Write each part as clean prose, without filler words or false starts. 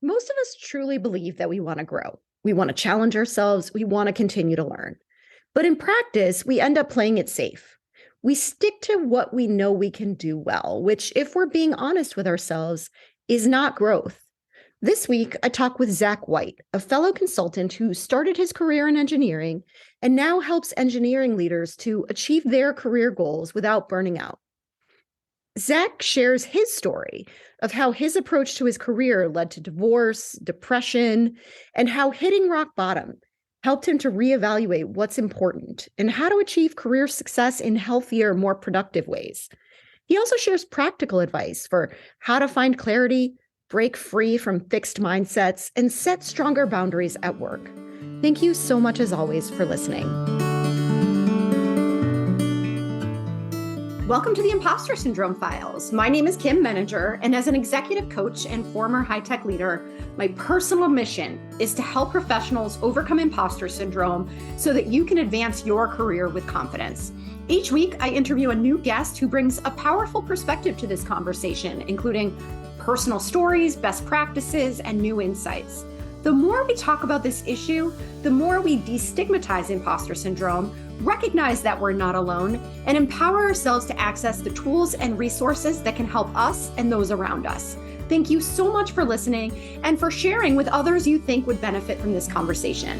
most of us truly believe that we want to grow. We want to challenge ourselves. We want to continue to learn. But in practice, we end up playing it safe. We stick to what we know we can do well, which, if we're being honest with ourselves, is not growth. This week, I talk with Zach White, a fellow consultant who started his career in engineering and now helps engineering leaders to achieve their career goals without burning out. Zach shares his story of how his approach to his career led to divorce, depression, and how hitting rock bottom helped him to reevaluate what's important and how to achieve career success in healthier, more productive ways. He also shares practical advice for how to find clarity, break free from fixed mindsets, and set stronger boundaries at work. Thank you so much, as always, for listening. Welcome to the Impostor Syndrome Files. My name is Kim Meninger, and as an executive coach and former high-tech leader, my personal mission is to help professionals overcome imposter syndrome so that you can advance your career with confidence. Each week, I interview a new guest who brings a powerful perspective to this conversation, including personal stories, best practices, and new insights. The more we talk about this issue, the more we destigmatize imposter syndrome, recognize that we're not alone, and empower ourselves to access the tools and resources that can help us and those around us. Thank you so much for listening and for sharing with others you think would benefit from this conversation.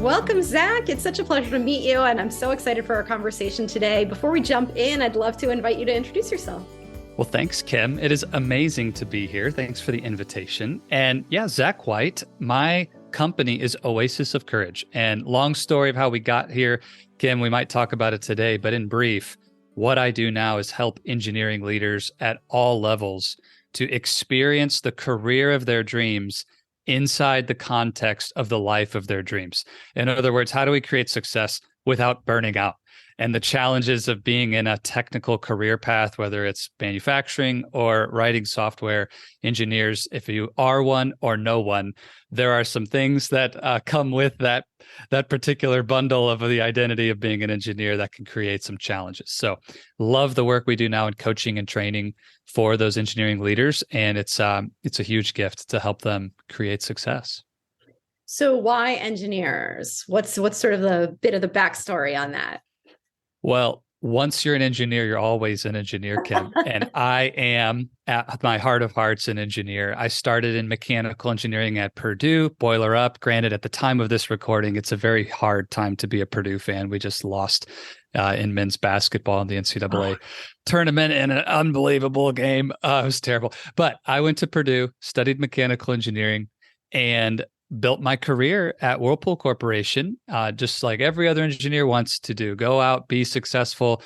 Welcome, Zach. It's such a pleasure to meet you, and I'm so excited for our conversation today. Before we jump in, I'd love to invite you to introduce yourself. Well, thanks, Kim. It is amazing to be here. Thanks for the invitation. And yeah, Zach White, my company is Oasis of Courage. And long story of how we got here, Kim, we might talk about it today, but in brief, what I do now is help engineering leaders at all levels to experience the career of their dreams inside the context of the life of their dreams. In other words, how do we create success without burning out? And the challenges of being in a technical career path, whether it's manufacturing or writing software, engineers, if you are one or no one, there are some things that come with that particular bundle of the identity of being an engineer that can create some challenges. So love the work we do now in coaching and training for those engineering leaders. And it's a huge gift to help them create success. So why engineers? What's sort of the bit of the backstory on that? Well, once you're an engineer, you're always an engineer, Kim. And I am, at my heart of hearts, an engineer. I started in mechanical engineering at Purdue, boiler up. Granted, at the time of this recording, it's a very hard time to be a Purdue fan. We just lost in men's basketball in the NCAA tournament in an unbelievable game. It was terrible. But I went to Purdue, studied mechanical engineering, and built my career at Whirlpool Corporation, just like every other engineer wants to do. Go out, be successful,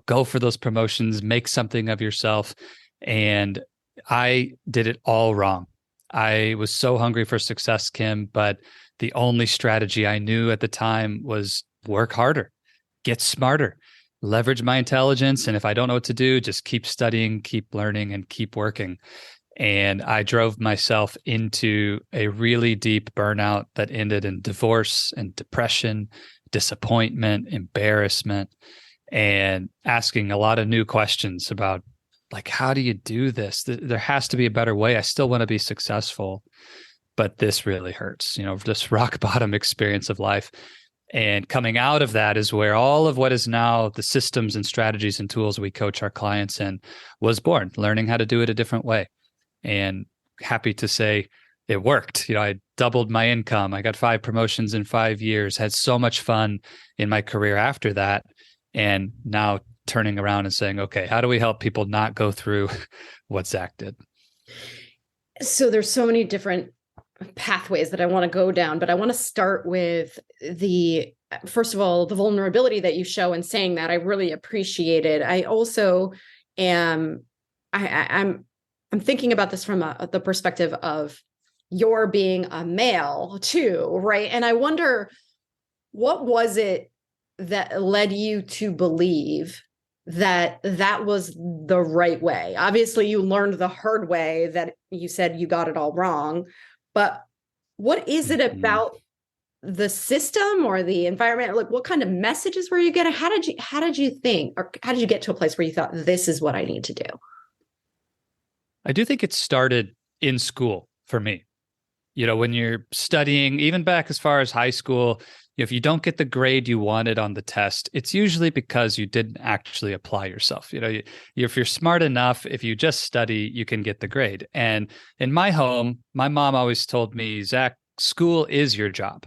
go for those promotions, make something of yourself. And I did it all wrong. I was so hungry for success, Kim, but the only strategy I knew at the time was work harder, get smarter, leverage my intelligence. And if I don't know what to do, just keep studying, keep learning, and keep working. And I drove myself into a really deep burnout that ended in divorce and depression, disappointment, embarrassment, and asking a lot of new questions about, like, how do you do this? There has to be a better way. I still want to be successful, but this really hurts, this rock bottom experience of life. And coming out of that is where all of what is now the systems and strategies and tools we coach our clients in was born, learning how to do it a different way. And happy to say it worked. I doubled my income. I got 5 promotions in 5 years, had so much fun in my career after that. And now turning around and saying, okay, how do we help people not go through what Zach did? So there's so many different pathways that I want to go down, but I want to start with first of all, the vulnerability that you show in saying that. I really appreciate it. I also I'm thinking about this from the perspective of your being a male too, right? And I wonder, what was it that led you to believe that that was the right way? Obviously, you learned the hard way that you said you got it all wrong, but what is it about the system or the environment? Like, what kind of messages were you getting? How did you think, or how did you get to a place where you thought, this is what I need to do? I do think it started in school for me. When you're studying, even back as far as high school, if you don't get the grade you wanted on the test, it's usually because you didn't actually apply yourself. If you're smart enough, if you just study, you can get the grade. And in my home, my mom always told me, Zach, school is your job.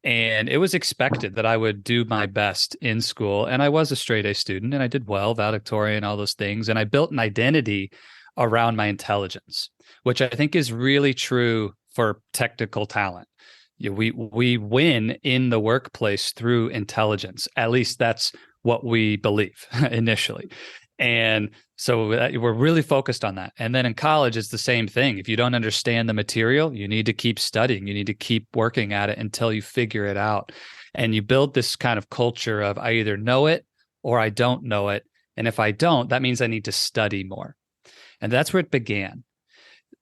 And it was expected that I would do my best in school. And I was a straight A student and I did well, valedictorian, all those things. And I built an identity around my intelligence, which I think is really true for technical talent. We win in the workplace through intelligence. At least that's what we believe initially. And so we're really focused on that. And then in college, it's the same thing. If you don't understand the material, you need to keep studying. You need to keep working at it until you figure it out. And you build this kind of culture of, I either know it or I don't know it. And if I don't, that means I need to study more. And that's where it began.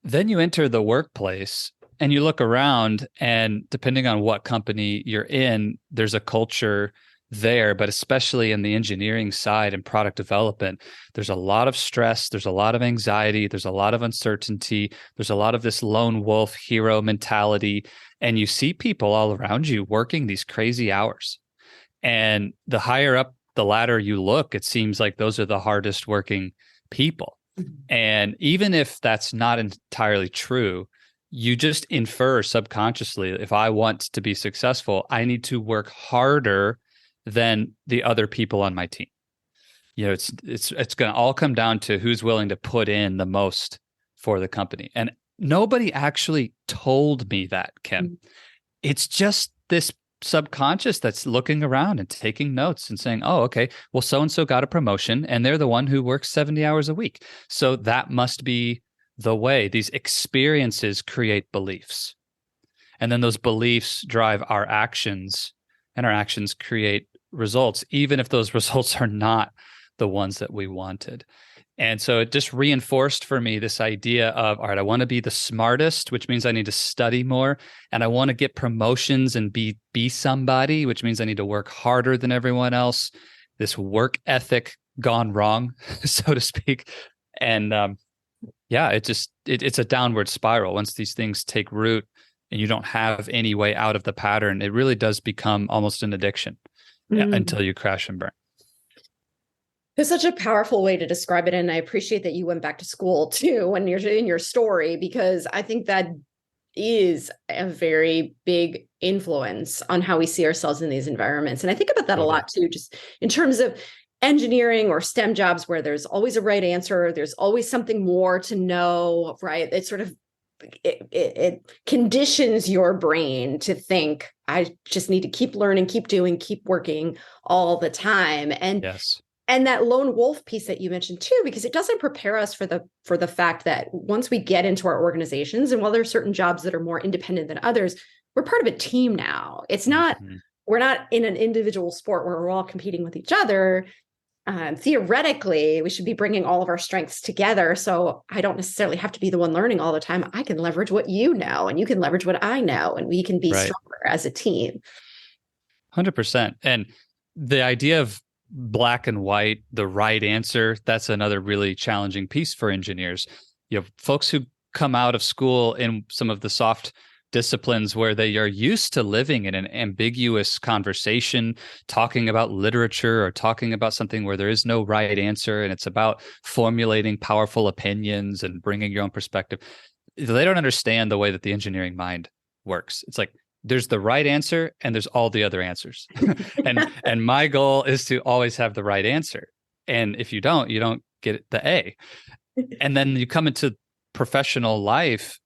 Then you enter the workplace and you look around, and depending on what company you're in, there's a culture there, but especially in the engineering side and product development, there's a lot of stress, there's a lot of anxiety, there's a lot of uncertainty, there's a lot of this lone wolf hero mentality, and you see people all around you working these crazy hours. And the higher up the ladder you look, it seems like those are the hardest working people. And even if that's not entirely true, you just infer subconsciously, if I want to be successful, I need to work harder than the other people on my team. It's going to all come down to who's willing to put in the most for the company. And nobody actually told me that, Kim. It's just this subconscious that's looking around and taking notes and saying, oh, okay, well, so-and-so got a promotion and they're the one who works 70 hours a week. So that must be the way. These experiences create beliefs. And then those beliefs drive our actions, and our actions create results, even if those results are not the ones that we wanted. And so it just reinforced for me this idea of, all right, I want to be the smartest, which means I need to study more. And I want to get promotions and be somebody, which means I need to work harder than everyone else. This work ethic gone wrong, so to speak. And it's a downward spiral. Once these things take root and you don't have any way out of the pattern, it really does become almost an addiction until you crash and burn. It's such a powerful way to describe it. And I appreciate that you went back to school too when you're in your story, because I think that is a very big influence on how we see ourselves in these environments. And I think about that a lot too, just in terms of engineering or STEM jobs where there's always a right answer. There's always something more to know, right? It's sort of, it conditions your brain to think, I just need to keep learning, keep doing, keep working all the time. And yes. And that lone wolf piece that you mentioned too, because it doesn't prepare us for the fact that once we get into our organizations, and while there are certain jobs that are more independent than others, we're part of a team now. It's not, we're not in an individual sport where we're all competing with each other. Theoretically, we should be bringing all of our strengths together. So I don't necessarily have to be the one learning all the time. I can leverage what you know, and you can leverage what I know, and we can be stronger as a team. 100%. And the idea of black and white, the right answer, that's another really challenging piece for engineers. You have folks who come out of school in some of the soft disciplines where they are used to living in an ambiguous conversation, talking about literature or talking about something where there is no right answer, and it's about formulating powerful opinions and bringing your own perspective. They don't understand the way that the engineering mind works. It's like, there's the right answer and there's all the other answers. and my goal is to always have the right answer. And if you don't get the A. And then you come into professional life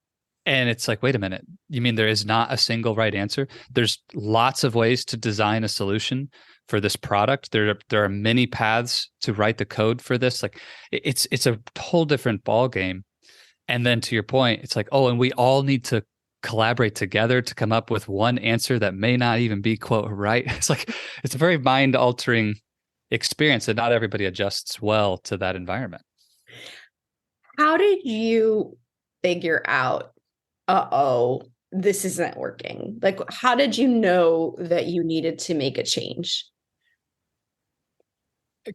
and it's like, wait a minute, you mean there is not a single right answer? There's lots of ways to design a solution for this product. There are many paths to write the code for this. Like it's a whole different ball game. And then to your point, it's like, oh, and we all need to collaborate together to come up with one answer that may not even be quote right. It's like, it's a very mind altering experience, and not everybody adjusts well to that environment. How did you figure out, this isn't working? Like, how did you know that you needed to make a change?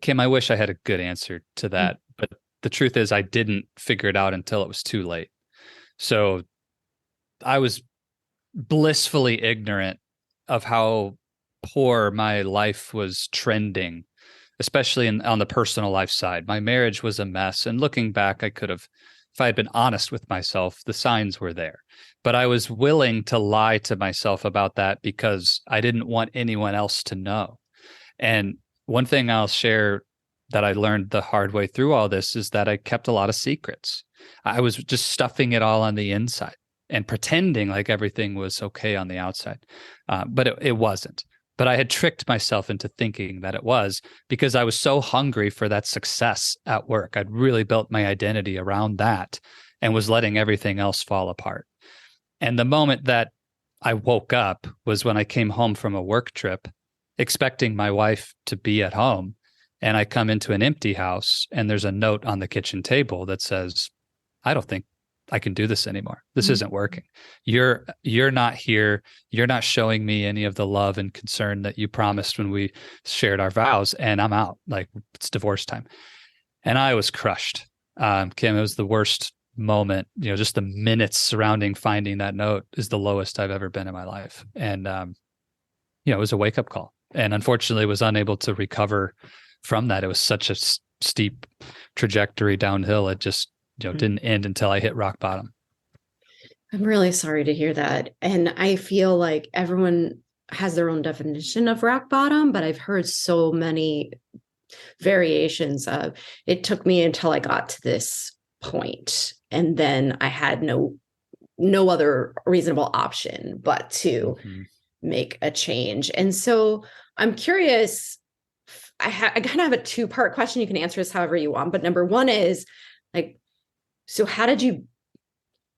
Kim, I wish I had a good answer to that, but the truth is I didn't figure it out until it was too late. So I was blissfully ignorant of how poor my life was trending, especially on the personal life side. My marriage was a mess. And looking back, I could have, if I had been honest with myself, the signs were there. But I was willing to lie to myself about that because I didn't want anyone else to know. And one thing I'll share that I learned the hard way through all this is that I kept a lot of secrets. I was just stuffing it all on the inside and pretending like everything was okay on the outside. But it wasn't. But I had tricked myself into thinking that it was because I was so hungry for that success at work. I'd really built my identity around that and was letting everything else fall apart. And the moment that I woke up was when I came home from a work trip, expecting my wife to be at home. And I come into an empty house and there's a note on the kitchen table that says, I don't think I can do this anymore. This isn't working. You're not here. You're not showing me any of the love and concern that you promised when we shared our vows, and I'm out. Like, it's divorce time. And I was crushed. Kim, it was the worst moment. Just the minutes surrounding finding that note is the lowest I've ever been in my life. And it was a wake-up call. And unfortunately was unable to recover from that. It was such a steep trajectory downhill. It just didn't end until I hit rock bottom. I'm really sorry to hear that. And I feel like everyone has their own definition of rock bottom, but I've heard so many variations of it took me until I got to this point, and then I had no other reasonable option but to make a change. And so I'm curious, I kind of have a two-part question. You can answer this however you want, but number one is like, so how did you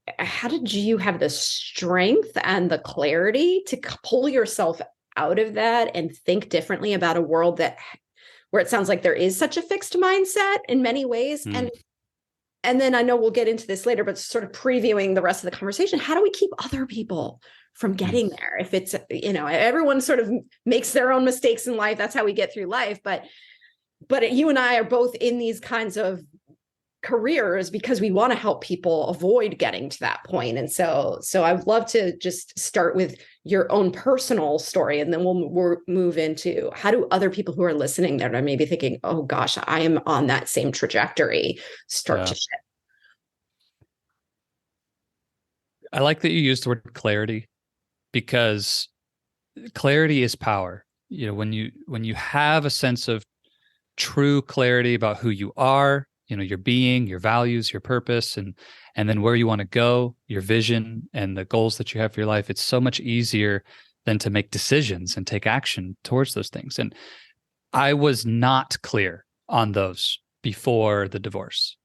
have the strength and the clarity to pull yourself out of that and think differently about a world where it sounds like there is such a fixed mindset in many ways? And then I know we'll get into this later, but sort of previewing the rest of the conversation, how do we keep other people from getting there? If it's, everyone sort of makes their own mistakes in life. That's how we get through life. But you and I are both in these kinds of careers because we want to help people avoid getting to that point. And so I'd love to just start with your own personal story, and then we'll move into how do other people who are listening that are maybe thinking, oh gosh, I am on that same trajectory, start to shift. I like that you used the word clarity, because clarity is power. When you have a sense of true clarity about who you are, your being, your values, your purpose, and then where you want to go, your vision and the goals that you have for your life, it's so much easier than to make decisions and take action towards those things. And I was not clear on those before the divorce.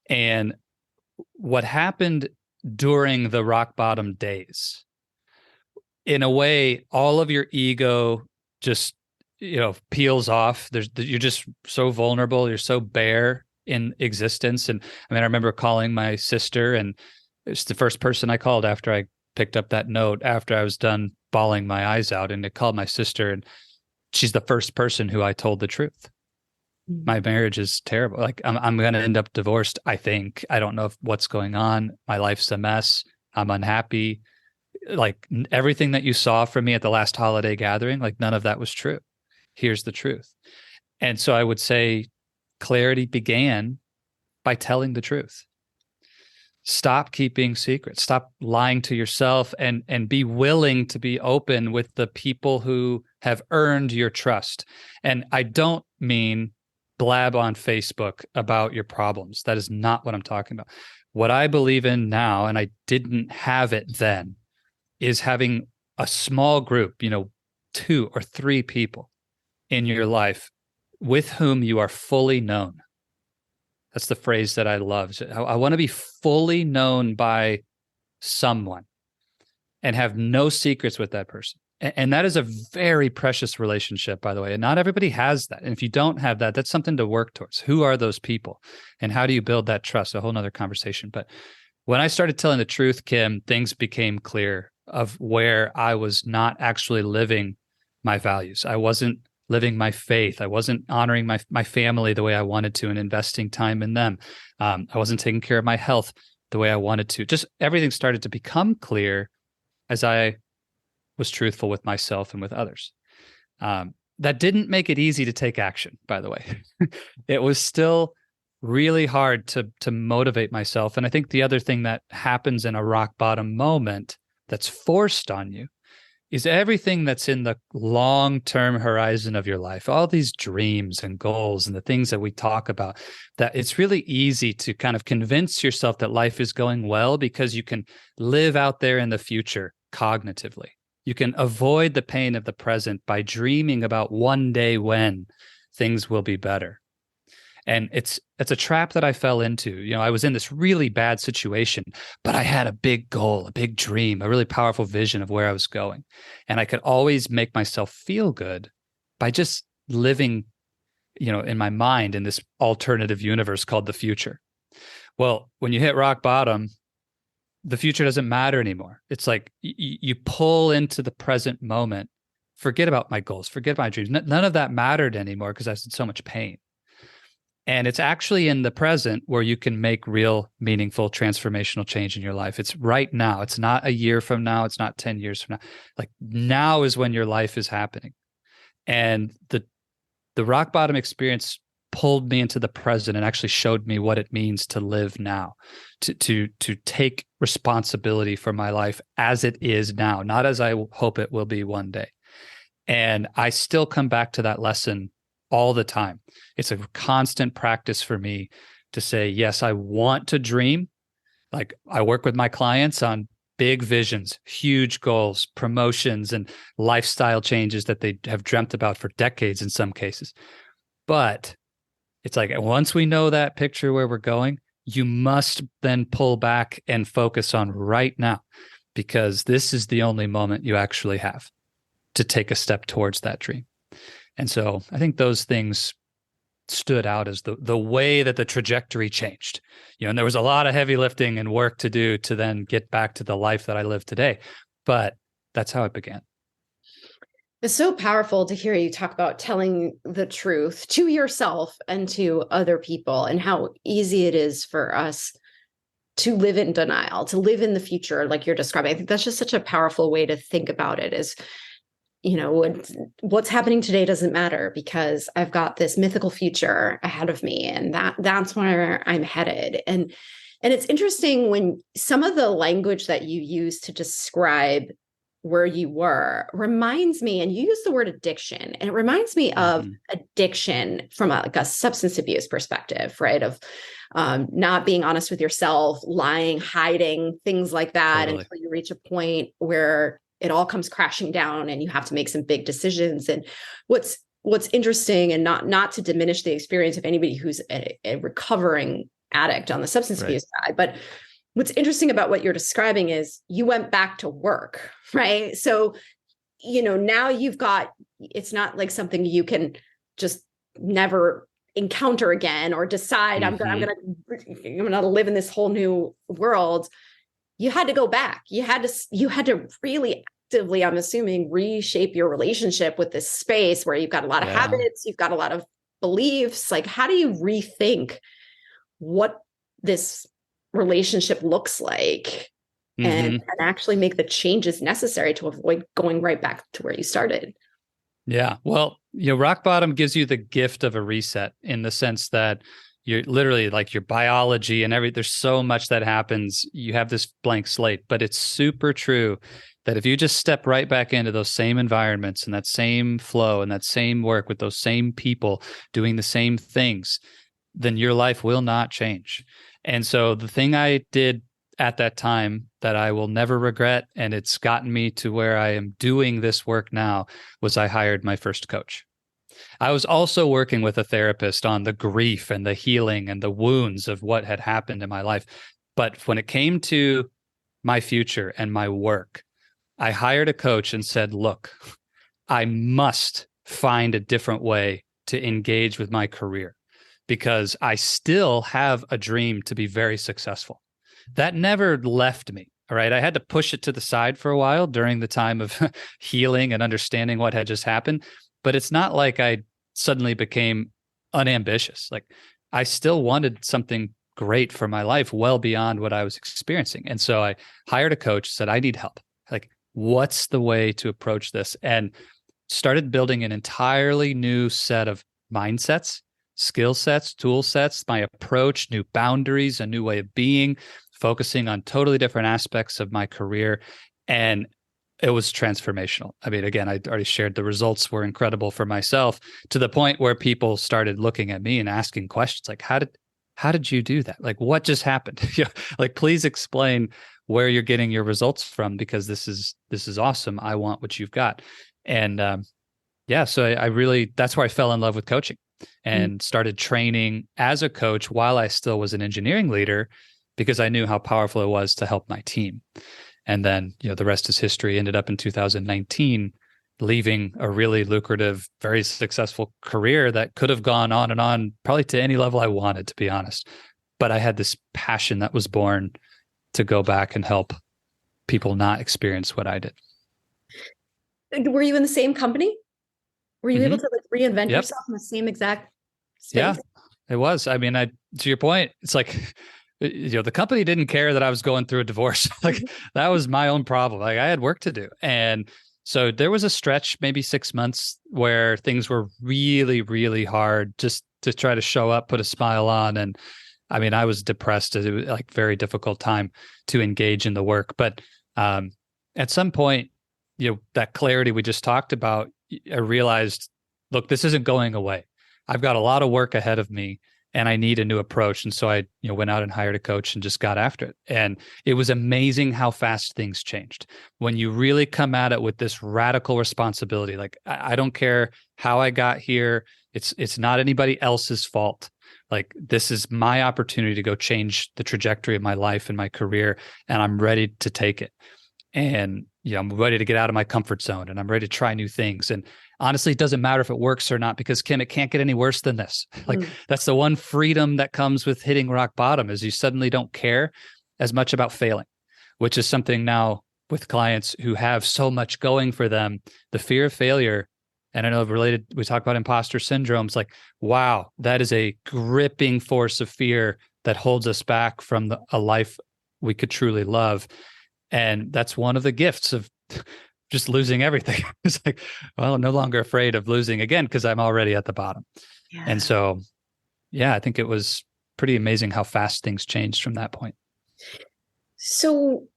And what happened during the rock bottom days, in a way, all of your ego just peels off. You're just so vulnerable. You're so bare in existence. And I remember calling my sister, and it's the first person I called after I picked up that note, after I was done bawling my eyes out. And I called my sister, and she's the first person who I told the truth. My marriage is terrible. Like, I'm going to end up divorced. I think. I don't know what's going on. My life's a mess. I'm unhappy. Like, everything that you saw from me at the last holiday gathering, like, none of that was true. Here's the truth. And so I would say clarity began by telling the truth. Stop keeping secrets. Stop lying to yourself, and be willing to be open with the people who have earned your trust. And I don't mean blab on Facebook about your problems. That is not what I'm talking about. What I believe in now, and I didn't have it then, is having a small group, 2 or 3 people in your life with whom you are fully known. That's the phrase that I love. I want to be fully known by someone and have no secrets with that person. And that is a very precious relationship, by the way. And not everybody has that. And if you don't have that, that's something to work towards. Who are those people? And how do you build that trust? A whole nother conversation. But When I started telling the truth, Kim, things became clear of where I was not actually living my values. I wasn't living my faith. I wasn't honoring my family the way I wanted to and investing time in them. I wasn't taking care of my health the way I wanted to. Just everything started to become clear as I was truthful with myself and with others. That didn't make it easy to take action, by the way. It was still really hard to motivate myself. And I think the other thing that happens in a rock bottom moment that's forced on you is everything that's in the long-term horizon of your life, all these dreams and goals and the things that we talk about, that it's really easy to kind of convince yourself that life is going well because you can live out there in the future cognitively. You can avoid the pain of the present by dreaming about one day when things will be better. And it's a trap that I fell into. You know, I was in this really bad situation, but I had a big goal, a big dream, a really powerful vision of where I was going. And I could always make myself feel good by just living, you know, in my mind in this alternative universe called the future. Well, when you hit rock bottom, the future doesn't matter anymore. It's like you pull into the present moment, forget about my goals, forget my dreams. None of that mattered anymore because I was in so much pain. And it's actually in the present where you can make real, meaningful, transformational change in your life. It's right now. It's not a year from now. It's not 10 years from now. Like now is when your life is happening. And the rock bottom experience pulled me into the present and actually showed me what it means to live now, to take responsibility for my life as it is now, not as I hope it will be one day. And I still come back to that lesson all the time. It's a constant practice for me to say, yes, I want to dream. Like I work with my clients on big visions, huge goals, promotions, and lifestyle changes that they have dreamt about for decades in some cases. But it's like once we know that picture where we're going, you must then pull back and focus on right now, because this is the only moment you actually have to take a step towards that dream. And so I think those things stood out as the way that the trajectory changed. You know, and there was a lot of heavy lifting and work to do to then get back to the life that I live today. But that's how it began. It's so powerful to hear you talk about telling the truth to yourself and to other people, and how easy it is for us to live in denial, to live in the future like you're describing. I think that's just such a powerful way to think about it, is, you know, what's happening today doesn't matter because I've got this mythical future ahead of me, and that's where I'm headed. And it's interesting when some of the language that you use to describe where you were reminds me, and you use the word addiction, and it reminds me of addiction from a substance abuse perspective, right? Of not being honest with yourself, lying, hiding, things like that, Totally. until you reach a point where it all comes crashing down and you have to make some big decisions. And what's interesting, and not to diminish the experience of anybody who's a recovering addict on the substance abuse side, but what's interesting about what you're describing is you went back to work, right? So, you know, now it's not like something you can just never encounter again or decide I'm going to live in this whole new world. You had to go back. You had to really actively, I'm assuming, reshape your relationship with this space where you've got a lot of habits, you've got a lot of beliefs. Like, how do you rethink what this relationship looks like and actually make the changes necessary to avoid going right back to where you started? Yeah. Well, you know, rock bottom gives you the gift of a reset in the sense that you're literally like your biology and there's so much that happens. You have this blank slate, but it's super true that if you just step right back into those same environments and that same flow and that same work with those same people doing the same things, then your life will not change. And so the thing I did at that time that I will never regret, and it's gotten me to where I am doing this work now, was I hired my first coach. I was also working with a therapist on the grief and the healing and the wounds of what had happened in my life. But when it came to my future and my work, I hired a coach and said, look, I must find a different way to engage with my career, because I still have a dream to be very successful. that never left me. All right. I had to push it to the side for a while during the time of healing and understanding what had just happened. But it's not like I suddenly became unambitious. Like I still wanted something great for my life well beyond what I was experiencing. And so I hired a coach, said, I need help. Like, what's the way to approach this? And started building an entirely new set of mindsets, skill sets, tool sets, my approach, new boundaries, a new way of being, focusing on totally different aspects of my career. And it was transformational. I mean, again, I already shared the results were incredible for myself, to the point where people started looking at me and asking questions like, how did you do that? Like, what just happened? Like, please explain where you're getting your results from, because this is awesome. I want what you've got. And so I really, that's where I fell in love with coaching and started training as a coach while I still was an engineering leader, because I knew how powerful it was to help my team. And then, the rest is history. Ended up in 2019, leaving a really lucrative, very successful career that could have gone on and on, probably to any level I wanted, to be honest. But I had this passion that was born to go back and help people not experience what I did. Were you in the same company? Were you able to reinvent yourself in the same exact space? Yeah, it was. I mean, to your point, it's like, the company didn't care that I was going through a divorce. Like that was my own problem. Like I had work to do. And so there was a stretch, maybe 6 months, where things were really, really hard just to try to show up, put a smile on. And I mean, I was depressed. It was like very difficult time to engage in the work. But at some point, that clarity we just talked about, I realized, look, this isn't going away. I've got a lot of work ahead of me and I need a new approach. And so I went out and hired a coach and just got after it. And it was amazing how fast things changed when you really come at it with this radical responsibility. Like, I don't care how I got here. It's not anybody else's fault. Like, this is my opportunity to go change the trajectory of my life and my career. And I'm ready to take it. And, I'm ready to get out of my comfort zone and I'm ready to try new things. And honestly, it doesn't matter if it works or not, because Kim, it can't get any worse than this. Like that's the one freedom that comes with hitting rock bottom, is you suddenly don't care as much about failing, which is something now with clients who have so much going for them, the fear of failure. And I know we talk about imposter syndrome. It's like, wow, that is a gripping force of fear that holds us back from a life we could truly love. And that's one of the gifts of just losing everything. It's like, well, I'm no longer afraid of losing again because I'm already at the bottom. Yeah. And so, I think it was pretty amazing how fast things changed from that point. So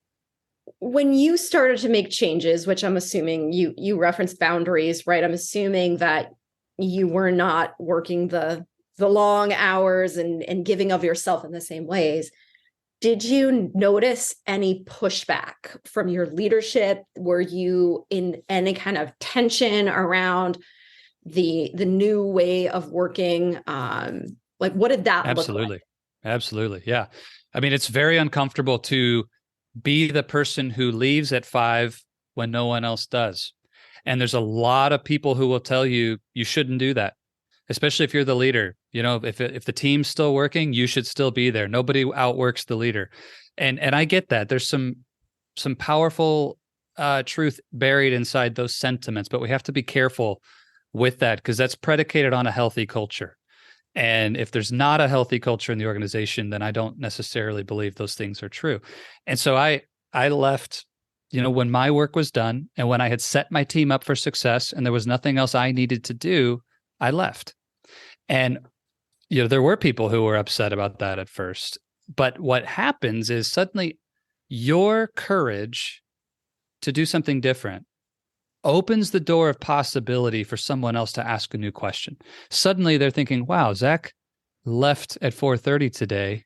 when you started to make changes, which I'm assuming you referenced boundaries, right? I'm assuming that you were not working the long hours and giving of yourself in the same ways. Did you notice any pushback from your leadership? Were you in any kind of tension around the new way of working? Like, what did that look like? Absolutely. Yeah. I mean, it's very uncomfortable to be the person who leaves at 5 when no one else does. And there's a lot of people who will tell you, you shouldn't do that, especially if you're the leader. If the team's still working, you should still be there. Nobody outworks the leader. And I get that. There's some powerful truth buried inside those sentiments, but we have to be careful with that because that's predicated on a healthy culture. And if there's not a healthy culture in the organization, then I don't necessarily believe those things are true. And so I left, when my work was done and when I had set my team up for success and there was nothing else I needed to do, I left. And, there were people who were upset about that at first. But what happens is suddenly your courage to do something different opens the door of possibility for someone else to ask a new question. Suddenly they're thinking, wow, Zach left at 4:30 today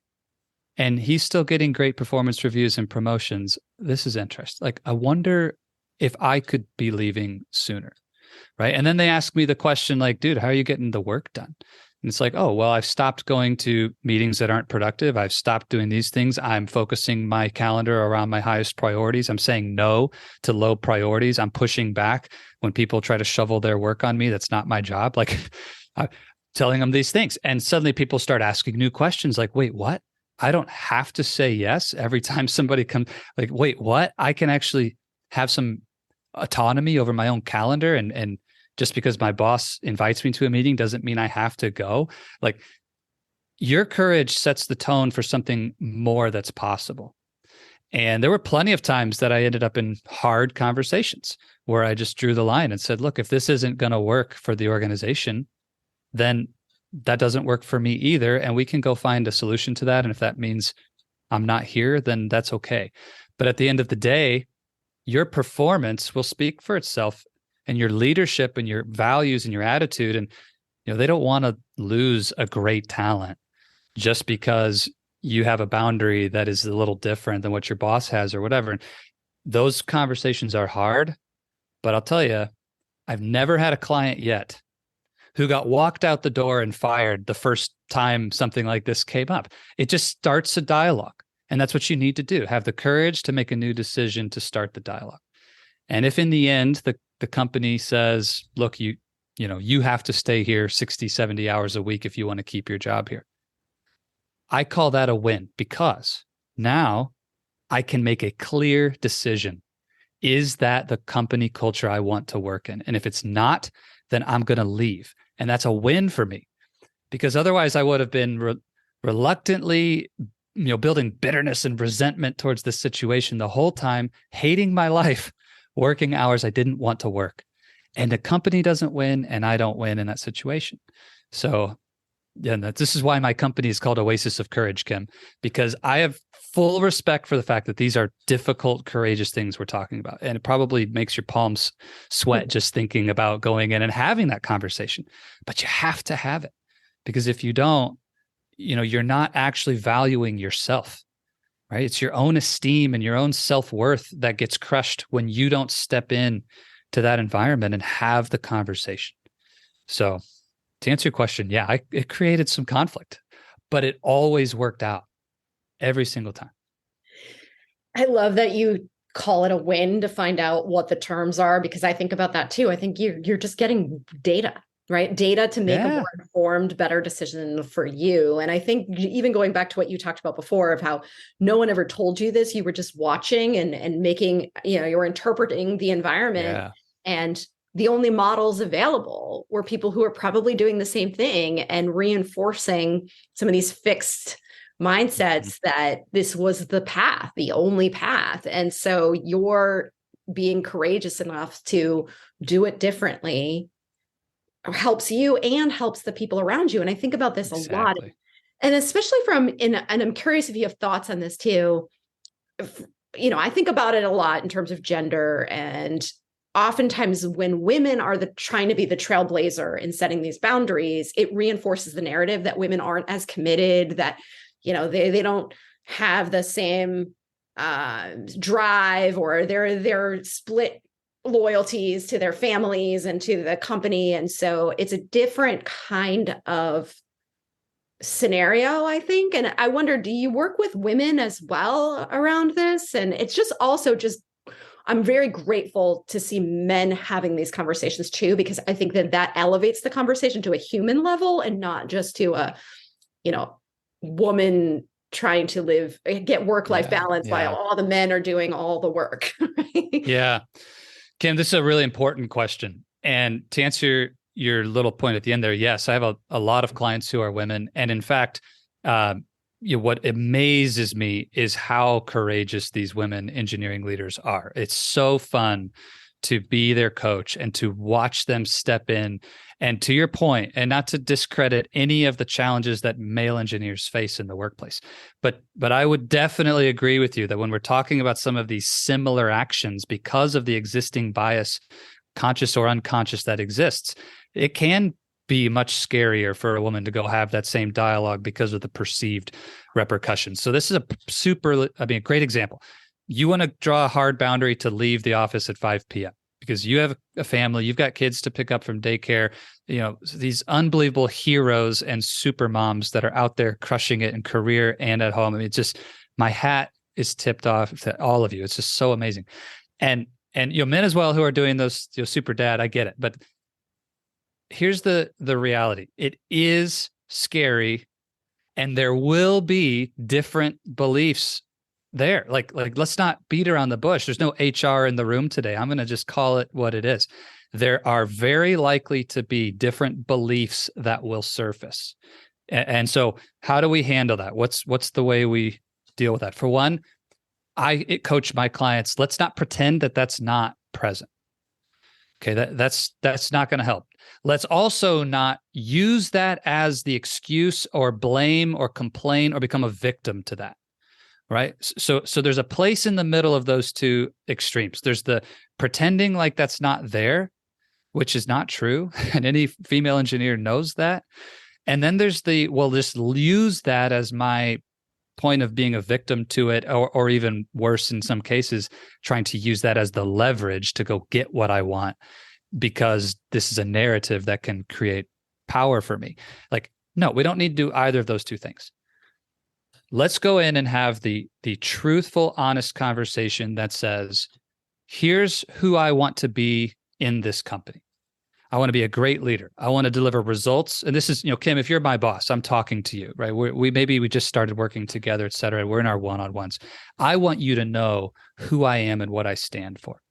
and he's still getting great performance reviews and promotions. This is interesting. Like, I wonder if I could be leaving sooner. Right. And then they ask me the question like, dude, how are you getting the work done? And it's like, oh, well, I've stopped going to meetings that aren't productive. I've stopped doing these things. I'm focusing my calendar around my highest priorities. I'm saying no to low priorities. I'm pushing back when people try to shovel their work on me. That's not my job. Like, I'm telling them these things. And suddenly people start asking new questions like, wait, what? I don't have to say yes every time somebody comes. Like, wait, what? I can actually have some autonomy over my own calendar, and just because my boss invites me to a meeting doesn't mean I have to go. Like, your courage sets the tone for something more that's possible. And there were plenty of times that I ended up in hard conversations where I just drew the line and said, look, if this isn't going to work for the organization, then that doesn't work for me either. And we can go find a solution to that. And if that means I'm not here, then that's okay. But at the end of the day, your performance will speak for itself, and your leadership and your values and your attitude. And, they don't want to lose a great talent just because you have a boundary that is a little different than what your boss has or whatever. And those conversations are hard, but I'll tell you, I've never had a client yet who got walked out the door and fired the first time something like this came up. It just starts a dialogue. And that's what you need to do. Have the courage to make a new decision to start the dialogue. And if in the end, the company says, look, you have to stay here 60, 70 hours a week if you want to keep your job here, I call that a win, because now I can make a clear decision. Is that the company culture I want to work in? And if it's not, then I'm going to leave. And that's a win for me, because otherwise I would have been reluctantly, building bitterness and resentment towards this situation the whole time, hating my life, working hours I didn't want to work. And the company doesn't win, and I don't win in that situation. So this is why my company is called Oasis of Courage, Kim, because I have full respect for the fact that these are difficult, courageous things we're talking about. And it probably makes your palms sweat just thinking about going in and having that conversation. But you have to have it, because if you don't, you're not actually valuing yourself, right? It's your own esteem and your own self-worth that gets crushed when you don't step in to that environment and have the conversation. So to answer your question, yeah, it created some conflict, but it always worked out every single time. I love that you call it a win to find out what the terms are, because I think about that too. I think you're just getting data, right? Data to make a more informed, better decision for you. And I think even going back to what you talked about before of how no one ever told you this, you were just watching and making, you were interpreting the environment. Yeah. And the only models available were people who are probably doing the same thing and reinforcing some of these fixed mindsets that this was the path, the only path. And so you're being courageous enough to do it differently helps you and helps the people around you. And I think about this a lot. And especially and I'm curious if you have thoughts on this too. I think about it a lot in terms of gender, and oftentimes when women are trying to be the trailblazer in setting these boundaries, it reinforces the narrative that women aren't as committed, that, they don't have the same drive, or they're split loyalties to their families and to the company. And so it's a different kind of scenario, I think. And I wonder, do you work with women as well around this? And it's just also I'm very grateful to see men having these conversations too, because I think that elevates the conversation to a human level and not just to a, woman trying to get work-life balance while all the men are doing all the work. Right? Yeah. Kim, this is a really important question. And to answer your little point at the end there, yes, I have a lot of clients who are women. And in fact, what amazes me is how courageous these women engineering leaders are. It's so fun to be their coach and to watch them step in. And to your point, and not to discredit any of the challenges that male engineers face in the workplace, but I would definitely agree with you that when we're talking about some of these similar actions, because of the existing bias, conscious or unconscious, that exists, it can be much scarier for a woman to go have that same dialogue because of the perceived repercussions. So this is a great example. You want to draw a hard boundary to leave the office at 5 p.m. because you have a family, you've got kids to pick up from daycare, these unbelievable heroes and super moms that are out there crushing it in career and at home. I mean, it's just, my hat is tipped off to all of you. It's just so amazing. And men as well who are doing those, super dad, I get it. But here's the reality. It is scary. And there will be different beliefs there. Like let's not beat around the bush. There's no HR in the room today. I'm going to just call it what it is. There are very likely to be different beliefs that will surface. And so how do we handle that? What's the way we deal with that? For one, I coach my clients. Let's not pretend that that's not present. Okay, that's not going to help. Let's also not use that as the excuse or blame or complain or become a victim to that. Right. So there's a place in the middle of those two extremes. There's the pretending like that's not there, which is not true. And any female engineer knows that. And then there's well, just use that as my point of being a victim to it, or even worse in some cases, trying to use that as the leverage to go get what I want, because this is a narrative that can create power for me. Like, no, we don't need to do either of those two things. Let's go in and have the truthful, honest conversation that says, here's who I want to be in this company. I want to be a great leader. I want to deliver results. And this is, Kim, if you're my boss, I'm talking to you, right? We just started working together, et cetera. We're in our one-on-ones. I want you to know who I am and what I stand for.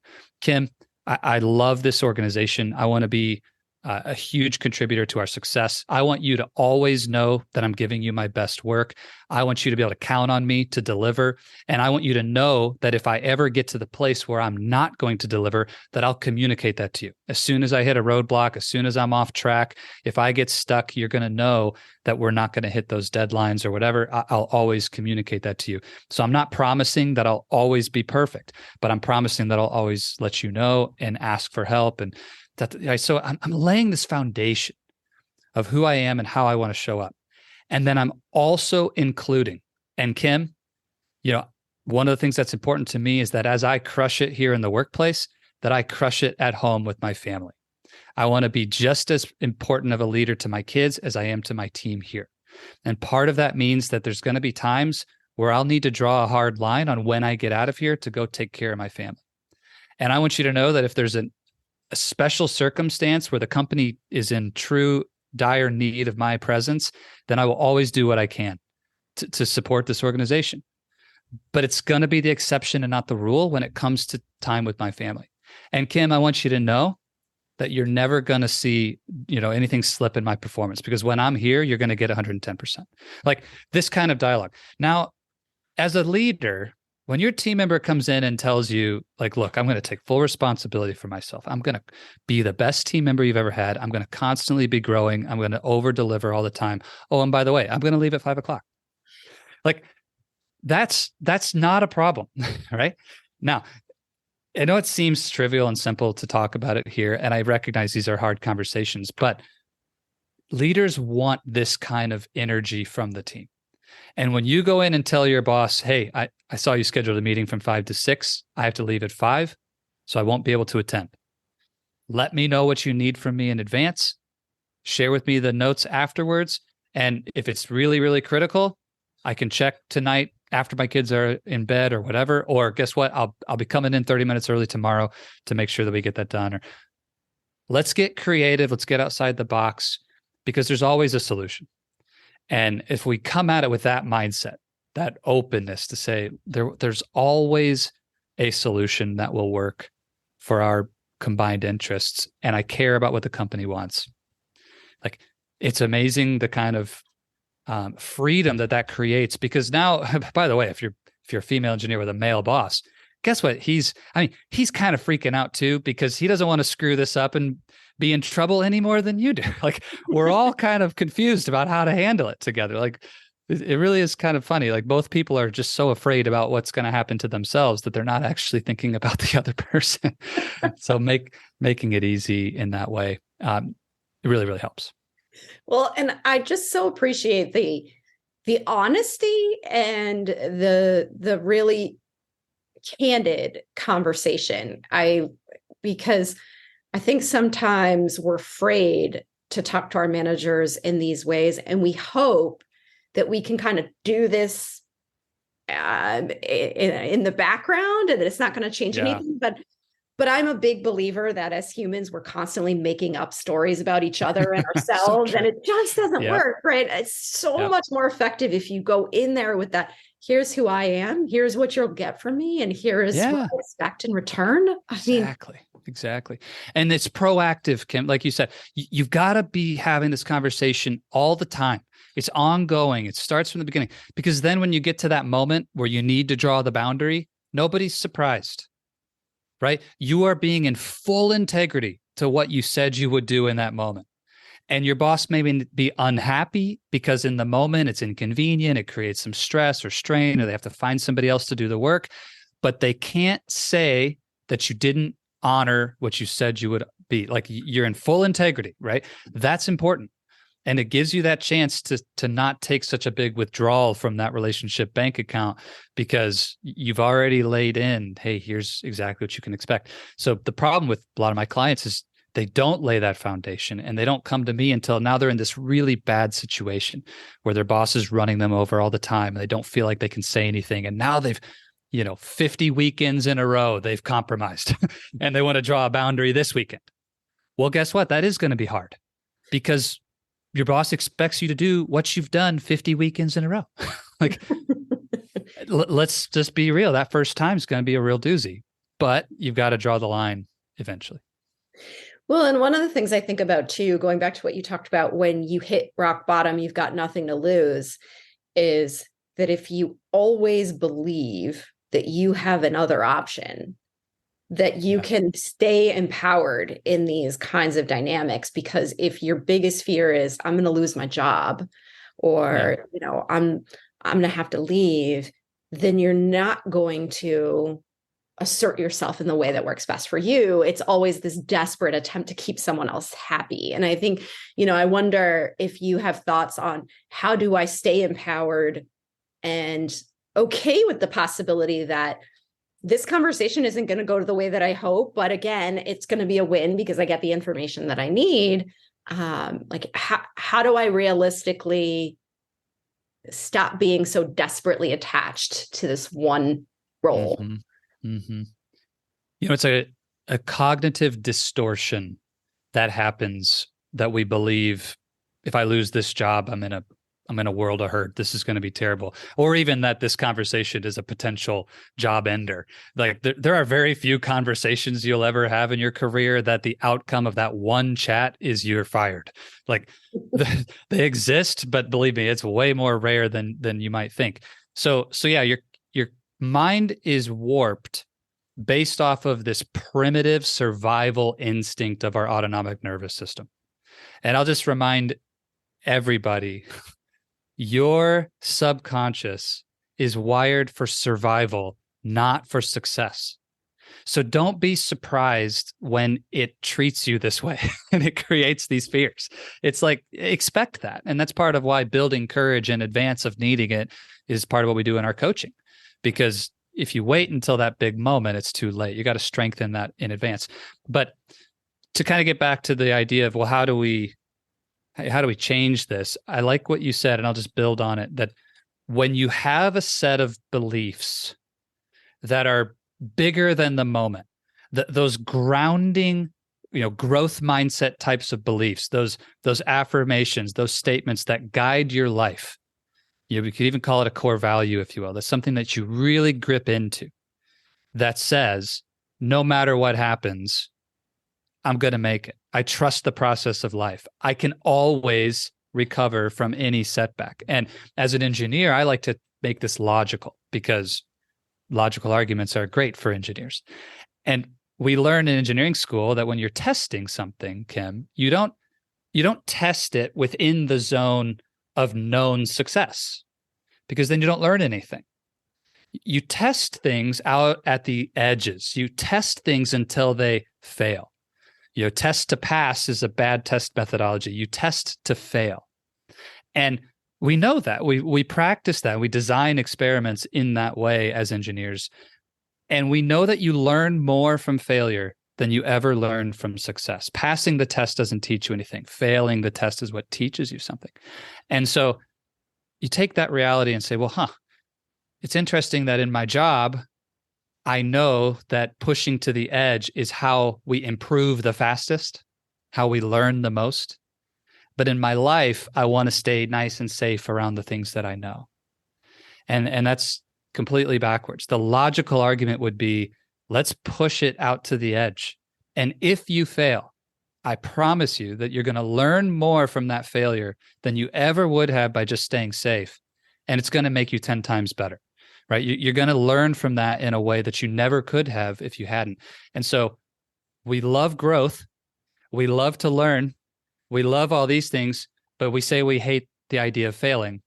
Kim, I love this organization. I want to be a huge contributor to our success. I want you to always know that I'm giving you my best work. I want you to be able to count on me to deliver. And I want you to know that if I ever get to the place where I'm not going to deliver, that I'll communicate that to you. As soon as I hit a roadblock, as soon as I'm off track, if I get stuck, you're going to know that we're not going to hit those deadlines or whatever. I'll always communicate that to you. So I'm not promising that I'll always be perfect, but I'm promising that I'll always let you know and ask for help. And so I'm laying this foundation of who I am and how I want to show up. And then I'm also including, and Kim, one of the things that's important to me is that as I crush it here in the workplace, that I crush it at home with my family. I want to be just as important of a leader to my kids as I am to my team here. And part of that means that there's going to be times where I'll need to draw a hard line on when I get out of here to go take care of my family. And I want you to know that if there's a special circumstance where the company is in true dire need of my presence, then I will always do what I can to support this organization. But it's going to be the exception and not the rule when it comes to time with my family. And Kim, I want you to know that you're never going to see, anything slip in my performance, because when I'm here, you're going to get 110%. Like this kind of dialogue. Now, as a leader, when your team member comes in and tells you, like, look, I'm going to take full responsibility for myself. I'm going to be the best team member you've ever had. I'm going to constantly be growing. I'm going to over deliver all the time. Oh, and by the way, I'm going to leave at 5:00. Like that's not a problem, right? Now, I know it seems trivial and simple to talk about it here, and I recognize these are hard conversations, but leaders want this kind of energy from the team. And when you go in and tell your boss, hey, I saw you scheduled a meeting from 5 to 6. I have to leave at 5, so I won't be able to attend. Let me know what you need from me in advance. Share with me the notes afterwards. And if it's really, really critical, I can check tonight after my kids are in bed or whatever. Or guess what? I'll be coming in 30 minutes early tomorrow to make sure that we get that done. Or let's get creative. Let's get outside the box, because there's always a solution. And if we come at it with that mindset, that openness to say there's always a solution that will work for our combined interests, and I care about what the company wants. Like, it's amazing the kind of freedom that creates, because now, by the way, if you're a female engineer with a male boss, guess what? He's kind of freaking out too, because he doesn't want to screw this up and be in trouble any more than you do. Like, we're all kind of confused about how to handle it together. Like, it really is kind of funny. Like, both people are just so afraid about what's going to happen to themselves that they're not actually thinking about the other person. So making it easy in that way, it really, really helps. Well, and I just so appreciate the honesty and the really candid conversation. Because I think sometimes we're afraid to talk to our managers in these ways, and we hope that we can kind of do this in the background and that it's not going to change anything. But But I'm a big believer that as humans, we're constantly making up stories about each other and So ourselves, and true. it just doesn't Yep. work, right? It's so Yep. much more effective if you go in there with that. Here's who I am. Here's what you'll get from me, and here is what Yeah. I expect in return. I mean, Exactly. And it's proactive, Kim. Like you said, you've got to be having this conversation all the time. It's ongoing. It starts from the beginning, because then when you get to that moment where you need to draw the boundary, nobody's surprised, right? You are being in full integrity to what you said you would do in that moment. And your boss may be unhappy because in the moment it's inconvenient. It creates some stress or strain, or they have to find somebody else to do the work. But they can't say that you didn't honor what you said you would be. Like, you're in full integrity, right? That's important. And it gives you that chance to not take such a big withdrawal from that relationship bank account, because you've already laid in, hey, here's exactly what you can expect. So the problem with a lot of my clients is they don't lay that foundation, and they don't come to me until now they're in this really bad situation where their boss is running them over all the time, and they don't feel like they can say anything. And now they've 50 weekends in a row, they've compromised and they want to draw a boundary this weekend. Well, guess what? That is going to be hard, because your boss expects you to do what you've done 50 weekends in a row. Like, let's just be real. That first time is going to be a real doozy, but you've got to draw the line eventually. well, and one of the things I think about too, going back to what you talked about, when you hit rock bottom, you've got nothing to lose, is that if you always believe that you have another option, that you can stay empowered in these kinds of dynamics. Because if your biggest fear is, I'm going to lose my job, or, I'm going to have to leave, then you're not going to assert yourself in the way that works best for you. It's always this desperate attempt to keep someone else happy. And I think, I wonder if you have thoughts on, how do I stay empowered and okay with the possibility that this conversation isn't going to go to the way that I hope, but again, it's going to be a win because I get the information that I need. Like, how do I realistically stop being so desperately attached to this one role? Mm-hmm. Mm-hmm. It's a cognitive distortion that happens, that we believe, if I lose this job, I'm in a world of hurt. This is going to be terrible. Or even that this conversation is a potential job ender. Like, there are very few conversations you'll ever have in your career that the outcome of that one chat is you're fired. Like, they exist, but believe me, it's way more rare than you might think. So yeah, your mind is warped based off of this primitive survival instinct of our autonomic nervous system. And I'll just remind everybody, your subconscious is wired for survival, not for success. So don't be surprised when it treats you this way and it creates these fears. It's like, expect that. And that's part of why building courage in advance of needing it is part of what we do in our coaching. Because if you wait until that big moment, it's too late. You got to strengthen that in advance. But to kind of get back to the idea of, well, how do we change this? I like what you said, and I'll just build on it, that when you have a set of beliefs that are bigger than the moment, those grounding, growth mindset types of beliefs, those affirmations, those statements that guide your life, we could even call it a core value, if you will. That's something that you really grip into, that says, no matter what happens, I'm going to make it. I trust the process of life. I can always recover from any setback. And as an engineer, I like to make this logical, because logical arguments are great for engineers. And we learn in engineering school that when you're testing something, Kim, you don't test it within the zone of known success, because then you don't learn anything. You test things out at the edges. You test things until they fail. Test to pass is a bad test methodology. You test to fail. And we know that. We practice that. We design experiments in that way as engineers. And we know that you learn more from failure than you ever learn from success. Passing the test doesn't teach you anything. Failing the test is what teaches you something. And so you take that reality and say, well, it's interesting that in my job, I know that pushing to the edge is how we improve the fastest, how we learn the most. But in my life, I want to stay nice and safe around the things that I know. And that's completely backwards. The logical argument would be, let's push it out to the edge. And if you fail, I promise you that you're going to learn more from that failure than you ever would have by just staying safe. And it's going to make you 10 times better, right? You're going to learn from that in a way that you never could have if you hadn't. And so we love growth. We love to learn. We love all these things, but we say we hate the idea of failing.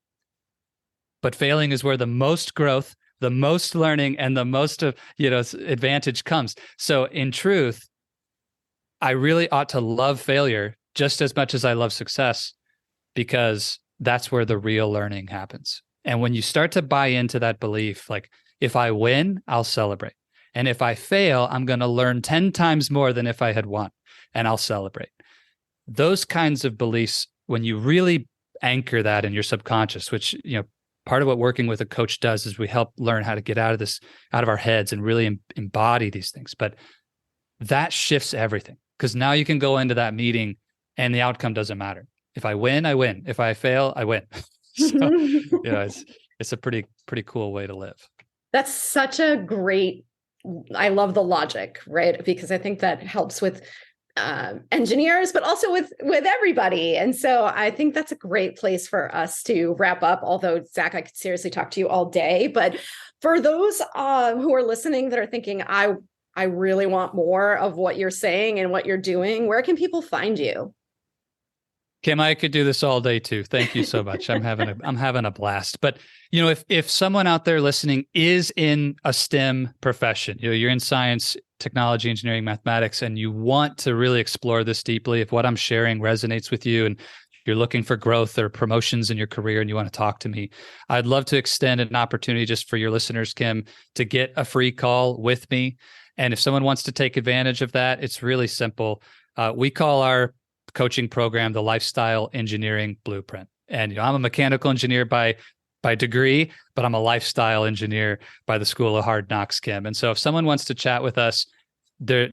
But failing is where the most growth, the most learning, and the most of, advantage comes. So in truth, I really ought to love failure just as much as I love success, because that's where the real learning happens. And when you start to buy into that belief, like, if I win, I'll celebrate. And if I fail, I'm going to learn 10 times more than if I had won, and I'll celebrate. Those kinds of beliefs, when you really anchor that in your subconscious, which, part of what working with a coach does is we help learn how to get out of our heads and really embody these things. But that shifts everything, because now you can go into that meeting and the outcome doesn't matter. If I win, I win. If I fail, I win. So, it's a pretty cool way to live. That's such a great, I love the logic, right? Because I think that helps with engineers, but also with everybody. And so I think that's a great place for us to wrap up. Although, Zach, I could seriously talk to you all day. But for those who are listening that are thinking, I really want more of what you're saying and what you're doing, where can people find you? Kim, I could do this all day too. Thank you so much. I'm having a blast. But if someone out there listening is in a STEM profession, you're in science, technology, engineering, mathematics, and you want to really explore this deeply, if what I'm sharing resonates with you and you're looking for growth or promotions in your career and you want to talk to me, I'd love to extend an opportunity just for your listeners, Kim, to get a free call with me. And if someone wants to take advantage of that, it's really simple. We call our coaching program the Lifestyle Engineering Blueprint. And I'm a mechanical engineer by degree, but I'm a lifestyle engineer by the School of Hard Knocks, Kim. And so if someone wants to chat with us,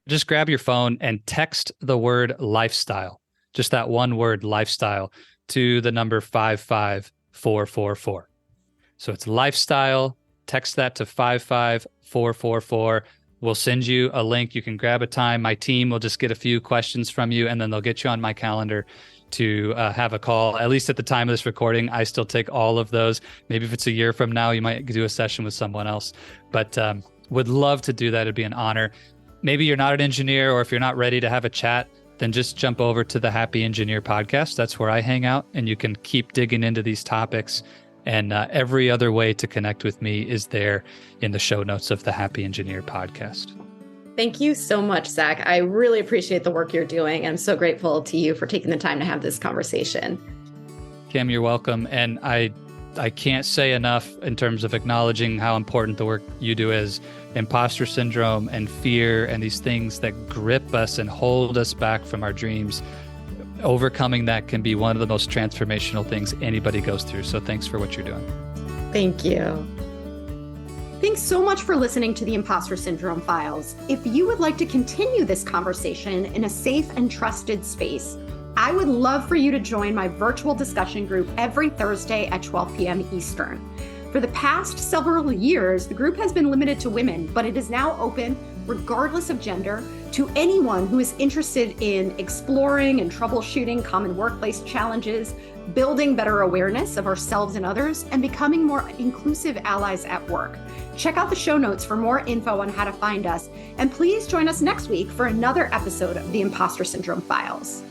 just grab your phone and text the word lifestyle, just that one word, lifestyle, to the number 55444. So it's lifestyle. Text that to 55444. We'll send you a link. You can grab a time. My team will just get a few questions from you, and then they'll get you on my calendar to have a call. At least at the time of this recording, I still take all of those. Maybe if it's a year from now, you might do a session with someone else. But would love to do that. It'd be an honor. Maybe you're not an engineer, or if you're not ready to have a chat, then just jump over to the Happy Engineer podcast. That's where I hang out, and you can keep digging into these topics. And every other way to connect with me is there in the show notes of the Happy Engineer podcast. Thank you so much, Zach. I really appreciate the work you're doing. I'm so grateful to you for taking the time to have this conversation. Kim, you're welcome. And I can't say enough in terms of acknowledging how important the work you do is. Impostor syndrome and fear and these things that grip us and hold us back from our dreams. Overcoming that can be one of the most transformational things anybody goes through. So thanks for what you're doing. Thank you. Thanks so much for listening to the Impostor Syndrome Files. If you would like to continue this conversation in a safe and trusted space, I would love for you to join my virtual discussion group every Thursday at 12 p.m. Eastern. For the past several years, the group has been limited to women, but it is now open, regardless of gender, to anyone who is interested in exploring and troubleshooting common workplace challenges, building better awareness of ourselves and others, and becoming more inclusive allies at work. Check out the show notes for more info on how to find us, and please join us next week for another episode of the Impostor Syndrome Files.